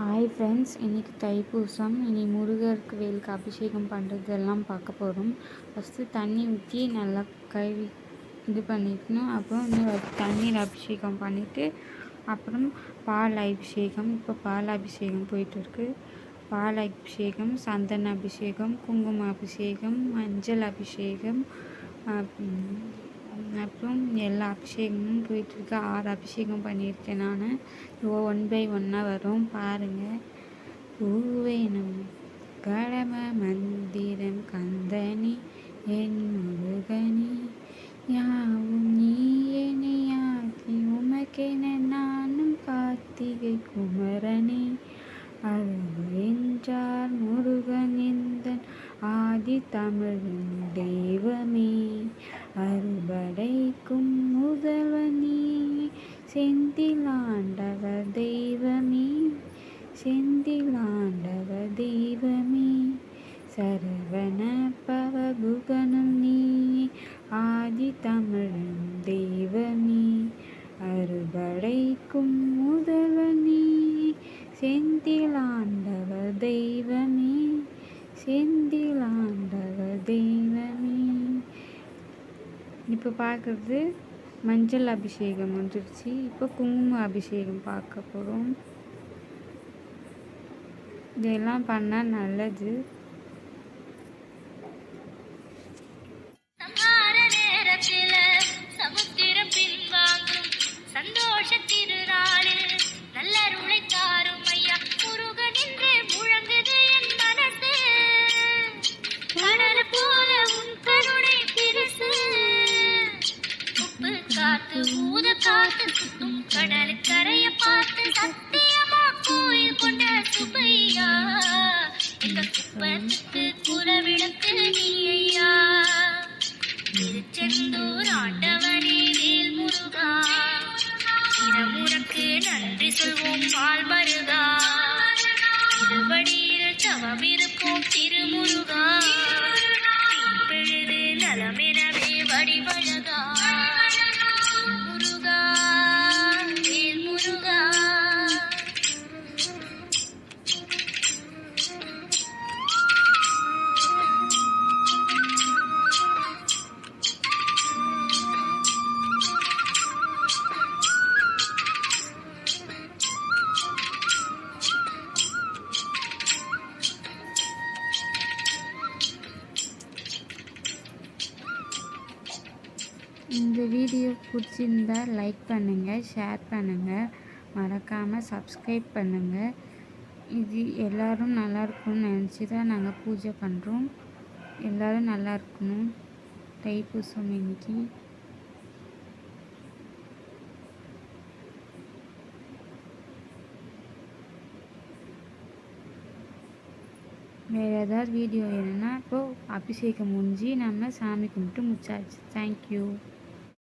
Hi friends, இன்றைக்கி தைப்பூசம். இனி முருகருக்கு வேலுக்கு அபிஷேகம் பண்ணுறதெல்லாம் பார்க்க போகிறோம். ஃபஸ்ட்டு தண்ணி ஊற்றி நல்லா கழுவி இது பண்ணிக்கணும். அப்புறம் தண்ணீர் அபிஷேகம் பண்ணிவிட்டு அப்புறம் பால் அபிஷேகம். இப்போ பால் அபிஷேகம் போயிட்டுருக்கு. பால் அபிஷேகம், சந்தன அபிஷேகம், குங்கும அபிஷேகம், மஞ்சள் அபிஷேகம், அப்புறம் எல்லா அபிஷேகமும் போயிட்டுருக்கு. 6 அபிஷேகம் பண்ணியிருக்கேன் நான். ஒன் பை ஒன்னாக வரும் பாருங்கள். பூவேணும் கடம மந்திரம் கந்தனி என் முருகனி யாவும் நீ என்னையாக்கி உமக்கென நானும் கார்த்திகை குமரனே அழகு என்றார் முருகன் எந்தன் ஆதி தமிழின் தெய்வமே அறுபடைக்கும் முதல்வனே செந்திலாண்டவர் தெய்வமே செந்திலாண்டவர் தெய்வமே சரவண பவகுகனும் நீ ஆதி தமிழின் தெய்வமே அறுபடைக்கும் முதல்வனே செந்திலாண்டவர் தெய்வமே செந்திலாண்டவர் தெய்வமே. இப்போ பார்க்குறது மஞ்சள் அபிஷேகம் வந்துடுச்சு. இப்போ குங்கும அபிஷேகம் பார்க்க போகிறோம். இதெல்லாம் பண்ணால் நல்லது. சந்தோஷ திருநாளில் நல்லருளை தாரும் ஐயா முருகன் என்று முழங்குது என் மனசு. கடல் போல உன் கருணை பெருசு. உப்பு காத்து ஊத காத்து சுத்தும் கடல் கரைய பார்த்து சத்தியமா கோயில் கொண்ட சுபையா எங்க சுப்பத்துக்கு குலவிளக்கு நீ ஐயா. திருச்செந்தூர் ஆண்டவனே வேல் முருகா இடமுறக்கு நன்றி சொல்வோம் பால் மருகா. திருவடியில் தவமிருப்போம் திருமுருகா பெழுது நலமெனவே வடிவழகா முருகா வேல் முருகா. இந்த வீடியோ பிடிச்சிருந்தா லைக் பண்ணுங்கள், ஷேர் பண்ணுங்கள், மறக்காமல் சப்ஸ்கிரைப் பண்ணுங்கள். இது எல்லோரும் நல்லா இருக்கணும்னு நினச்சி தான் நாங்கள் பூஜை பண்ணுறோம். எல்லோரும் நல்லா இருக்கணும். தைப்பூசம் இன்னைக்கு. வேறு ஏதாவது வீடியோ வேணும்னா இப்போது அபிஷேகம் முடிஞ்சு நம்ம சாமி கும்பிட்டு முடிச்சாச்சு. தேங்க்யூ.